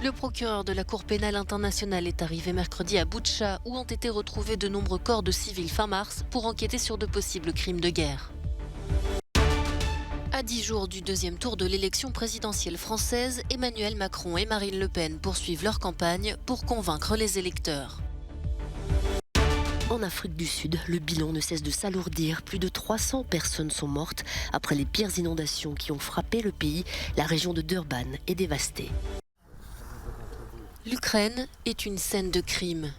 Le procureur de la Cour pénale internationale est arrivé mercredi à Boutcha, où ont été retrouvés de nombreux corps de civils fin mars pour enquêter sur de possibles crimes de guerre. À 10 jours du deuxième tour de l'élection présidentielle française, Emmanuel Macron et Marine Le Pen poursuivent leur campagne pour convaincre les électeurs. En Afrique du Sud, le bilan ne cesse de s'alourdir. Plus de 300 personnes sont mortes après les pires inondations qui ont frappé le pays. La région de Durban est dévastée. L'Ukraine est une scène de crime.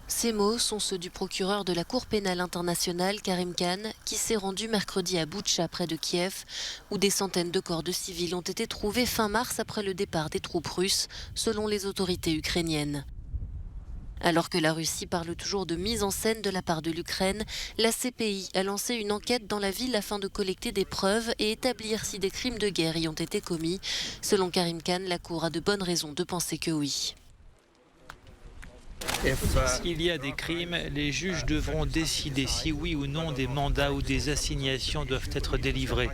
Ces mots sont ceux du procureur de la Cour pénale internationale, Karim Khan, qui s'est rendu mercredi à Boutcha, près de Kiev, où des centaines de corps de civils ont été trouvés fin mars après le départ des troupes russes, selon les autorités ukrainiennes. Alors que la Russie parle toujours de mise en scène de la part de l'Ukraine, la CPI a lancé une enquête dans la ville afin de collecter des preuves et établir si des crimes de guerre y ont été commis. Selon Karim Khan, la Cour a de bonnes raisons de penser que oui. S'il y a des crimes, les juges devront décider si oui ou non des mandats ou des assignations doivent être délivrés.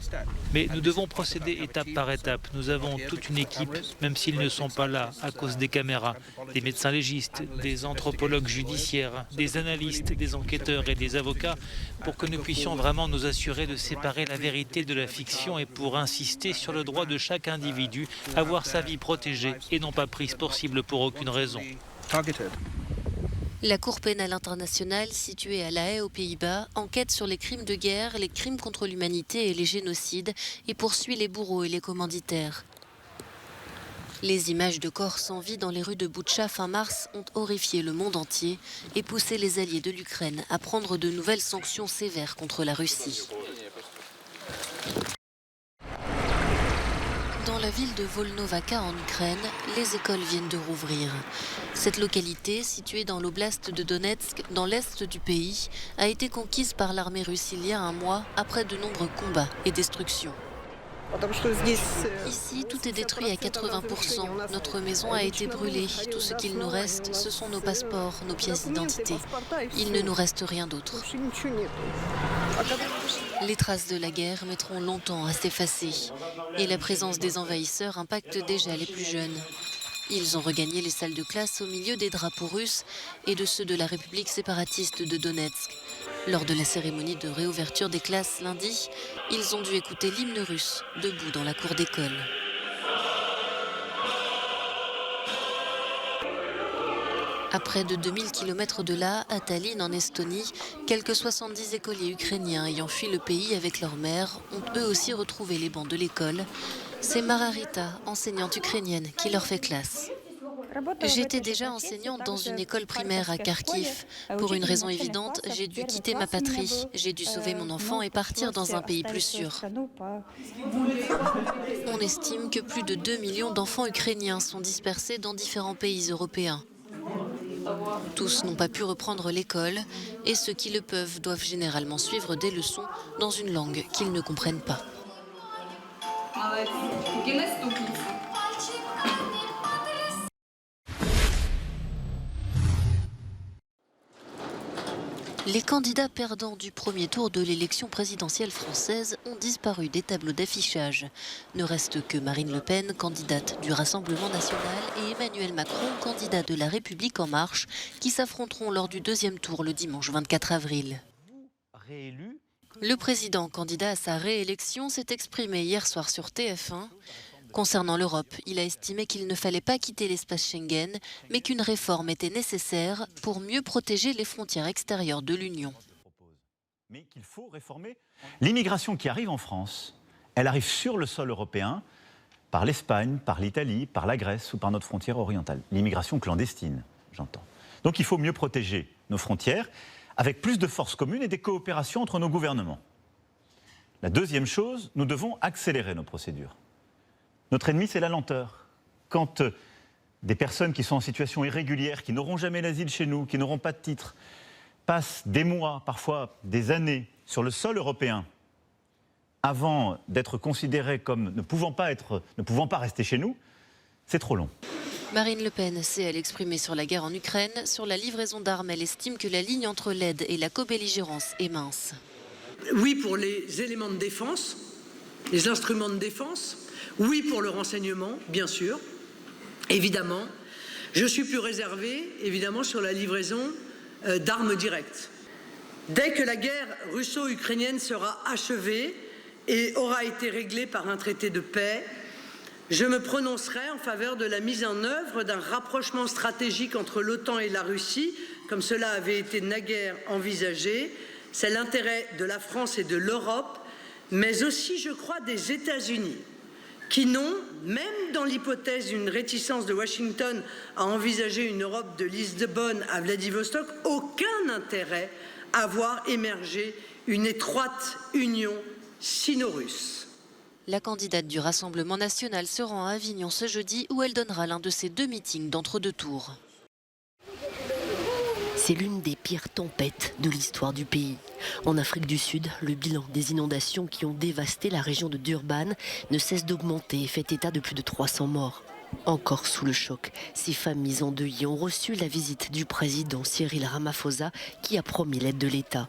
Mais nous devons procéder étape par étape. Nous avons toute une équipe, même s'ils ne sont pas là à cause des caméras, des médecins légistes, des anthropologues judiciaires, des analystes, des enquêteurs et des avocats, pour que nous puissions vraiment nous assurer de séparer la vérité de la fiction et pour insister sur le droit de chaque individu à voir sa vie protégée et non pas prise pour cible pour aucune raison. La Cour pénale internationale, située à La Haye aux Pays-Bas, enquête sur les crimes de guerre, les crimes contre l'humanité et les génocides et poursuit les bourreaux et les commanditaires. Les images de corps sans vie dans les rues de Boutcha fin mars ont horrifié le monde entier et poussé les alliés de l'Ukraine à prendre de nouvelles sanctions sévères contre la Russie. Dans la ville de Volnovakha en Ukraine, les écoles viennent de rouvrir. Cette localité, située dans l'oblast de Donetsk, dans l'est du pays, a été conquise par l'armée russe il y a un mois après de nombreux combats et destructions. Ici, tout est détruit à 80%. Notre maison a été brûlée. Tout ce qu'il nous reste, ce sont nos passeports, nos pièces d'identité. Il ne nous reste rien d'autre. Les traces de la guerre mettront longtemps à s'effacer. Et la présence des envahisseurs impacte déjà les plus jeunes. Ils ont regagné les salles de classe au milieu des drapeaux russes et de ceux de la République séparatiste de Donetsk. Lors de la cérémonie de réouverture des classes lundi, ils ont dû écouter l'hymne russe, debout dans la cour d'école. À près de 2000 km de là, à Tallinn en Estonie, quelques 70 écoliers ukrainiens ayant fui le pays avec leur mère ont eux aussi retrouvé les bancs de l'école. C'est Mararita, enseignante ukrainienne, qui leur fait classe. J'étais déjà enseignante dans une école primaire à Kharkiv. Pour une raison évidente, j'ai dû quitter ma patrie. J'ai dû sauver mon enfant et partir dans un pays plus sûr. On estime que plus de 2 millions d'enfants ukrainiens sont dispersés dans différents pays européens. Tous n'ont pas pu reprendre l'école et ceux qui le peuvent doivent généralement suivre des leçons dans une langue qu'ils ne comprennent pas. Les candidats perdants du premier tour de l'élection présidentielle française ont disparu des tableaux d'affichage. Ne reste que Marine Le Pen, candidate du Rassemblement national, et Emmanuel Macron, candidat de La République en marche, qui s'affronteront lors du deuxième tour le dimanche 24 avril. Le président, candidat à sa réélection, s'est exprimé hier soir sur TF1. Concernant l'Europe, il a estimé qu'il ne fallait pas quitter l'espace Schengen, mais qu'une réforme était nécessaire pour mieux protéger les frontières extérieures de l'Union. Mais qu'il faut réformer. L'immigration qui arrive en France, elle arrive sur le sol européen, par l'Espagne, par l'Italie, par la Grèce ou par notre frontière orientale. L'immigration clandestine, j'entends. Donc il faut mieux protéger nos frontières, avec plus de forces communes et des coopérations entre nos gouvernements. La deuxième chose, nous devons accélérer nos procédures. Notre ennemi, c'est la lenteur. Quand des personnes qui sont en situation irrégulière, qui n'auront jamais l'asile chez nous, qui n'auront pas de titre, passent des mois, parfois des années, sur le sol européen, avant d'être considérées comme ne pouvant pas rester chez nous, c'est trop long. Marine Le Pen s'est exprimée sur la guerre en Ukraine. Sur la livraison d'armes, elle estime que la ligne entre l'aide et la co-belligérance est mince. Oui pour les éléments de défense, les instruments de défense. Oui pour le renseignement, bien sûr, évidemment, Je suis plus réservé, évidemment, sur la livraison d'armes directes. Dès que la guerre russo-ukrainienne sera achevée et aura été réglée par un traité de paix, je me prononcerai en faveur de la mise en œuvre d'un rapprochement stratégique entre l'OTAN et la Russie, comme cela avait été naguère envisagé. C'est l'intérêt de la France et de l'Europe, mais aussi, je crois, des États-Unis, qui n'ont, même dans l'hypothèse d'une réticence de Washington à envisager une Europe de Lisbonne à Vladivostok, aucun intérêt à voir émerger une étroite union sino-russe. La candidate du Rassemblement national se rend à Avignon ce jeudi où elle donnera l'un de ses 2 meetings d'entre-deux tours. C'est l'une des pires tempêtes de l'histoire du pays. En Afrique du Sud, le bilan des inondations qui ont dévasté la région de Durban ne cesse d'augmenter et fait état de plus de 300 morts. Encore sous le choc, ces familles endeuillées ont reçu la visite du président Cyril Ramaphosa qui a promis l'aide de l'État.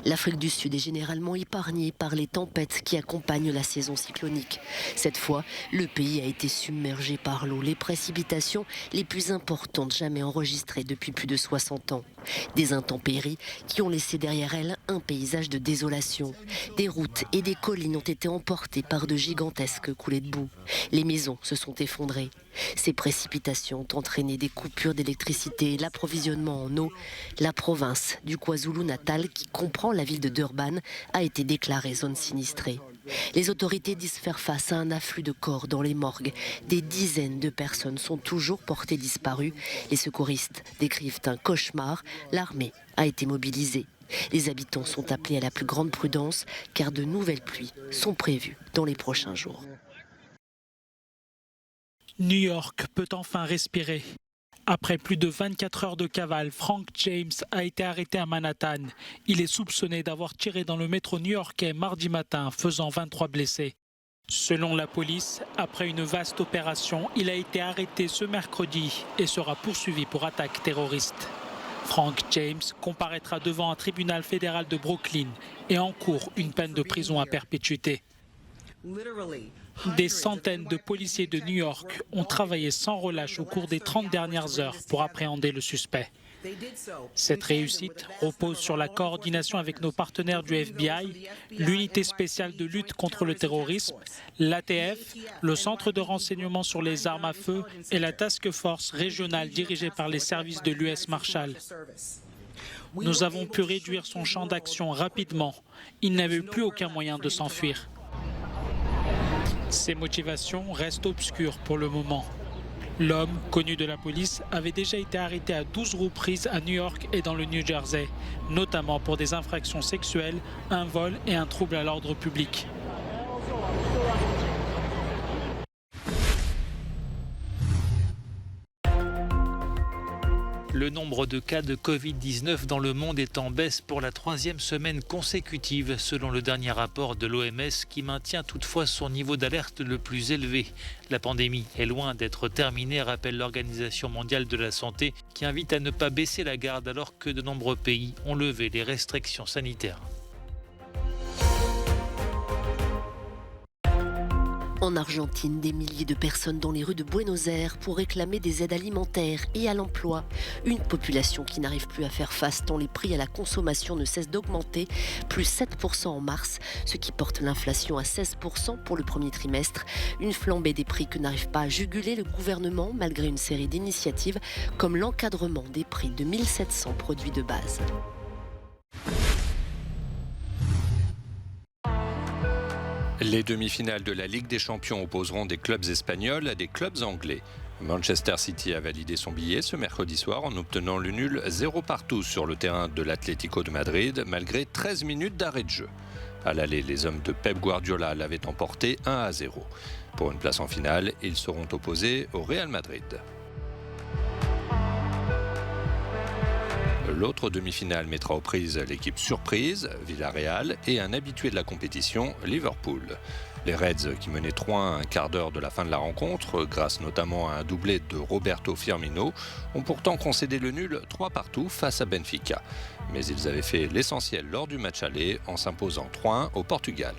L'Afrique du Sud est généralement épargnée par les tempêtes qui accompagnent la saison cyclonique. Cette fois, le pays a été submergé par l'eau, les précipitations les plus importantes jamais enregistrées depuis plus de 60 ans. Des intempéries qui ont laissé derrière elles un paysage de désolation. Des routes et des collines ont été emportées par de gigantesques coulées de boue. Les maisons se sont effondrées. Ces précipitations ont entraîné des coupures d'électricité et l'approvisionnement en eau. La province du KwaZulu-Natal, qui comprend la ville de Durban, a été déclarée zone sinistrée. Les autorités disent faire face à un afflux de corps dans les morgues. Des dizaines de personnes sont toujours portées disparues. Les secouristes décrivent un cauchemar. L'armée a été mobilisée. Les habitants sont appelés à la plus grande prudence car de nouvelles pluies sont prévues dans les prochains jours. New York peut enfin respirer. Après plus de 24 heures de cavale, Frank James a été arrêté à Manhattan. Il est soupçonné d'avoir tiré dans le métro new-yorkais mardi matin, faisant 23 blessés. Selon la police, après une vaste opération, il a été arrêté ce mercredi et sera poursuivi pour attaque terroriste. Frank James comparaîtra devant un tribunal fédéral de Brooklyn et encourt une peine de prison à perpétuité. Des centaines de policiers de New York ont travaillé sans relâche au cours des 30 dernières heures pour appréhender le suspect. Cette réussite repose sur la coordination avec nos partenaires du FBI, l'unité spéciale de lutte contre le terrorisme, l'ATF, le centre de renseignement sur les armes à feu et la task force régionale dirigée par les services de l'US Marshal. Nous avons pu réduire son champ d'action rapidement. Il n'avait plus aucun moyen de s'enfuir. Ses motivations restent obscures pour le moment. L'homme, connu de la police, avait déjà été arrêté à 12 reprises à New York et dans le New Jersey, notamment pour des infractions sexuelles, un vol et un trouble à l'ordre public. Le nombre de cas de Covid-19 dans le monde est en baisse pour la 3e semaine consécutive, selon le dernier rapport de l'OMS qui maintient toutefois son niveau d'alerte le plus élevé. La pandémie est loin d'être terminée, rappelle l'Organisation mondiale de la santé, qui invite à ne pas baisser la garde alors que de nombreux pays ont levé les restrictions sanitaires. En Argentine, des milliers de personnes dans les rues de Buenos Aires pour réclamer des aides alimentaires et à l'emploi. Une population qui n'arrive plus à faire face tant les prix à la consommation ne cessent d'augmenter, plus 7% en mars, ce qui porte l'inflation à 16% pour le premier trimestre. Une flambée des prix que n'arrive pas à juguler le gouvernement malgré une série d'initiatives comme l'encadrement des prix de 1700 produits de base. Les demi-finales de la Ligue des Champions opposeront des clubs espagnols à des clubs anglais. Manchester City a validé son billet ce mercredi soir en obtenant le nul 0 partout sur le terrain de l'Atlético de Madrid malgré 13 minutes d'arrêt de jeu. À l'aller, les hommes de Pep Guardiola l'avaient emporté 1-0. Pour une place en finale, ils seront opposés au Real Madrid. L'autre demi-finale mettra aux prises l'équipe surprise, Villarreal, et un habitué de la compétition, Liverpool. Les Reds, qui menaient 3-1 à un quart d'heure de la fin de la rencontre, grâce notamment à un doublé de Roberto Firmino, ont pourtant concédé le nul 3 partout face à Benfica. Mais ils avaient fait l'essentiel lors du match aller en s'imposant 3-1 au Portugal.